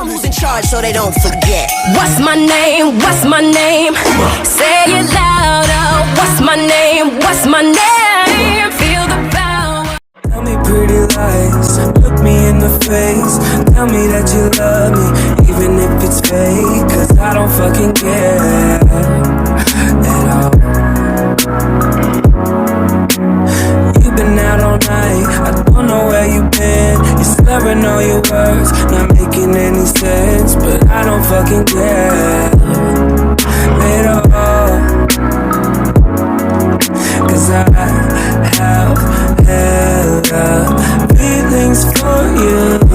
them who's in charge so they don't forget. What's my name? What's my name? Say it louder. What's my name? What's my name? Feel the power. Tell me pretty lies, look me in the face. Tell me that you love me, even if it's fake. Cause I don't fucking care at all. You've been out all night, I don't know where you've been. You're slurring all your words, not making any sense. But I don't fucking care at all. Cause I have hella feelings for you.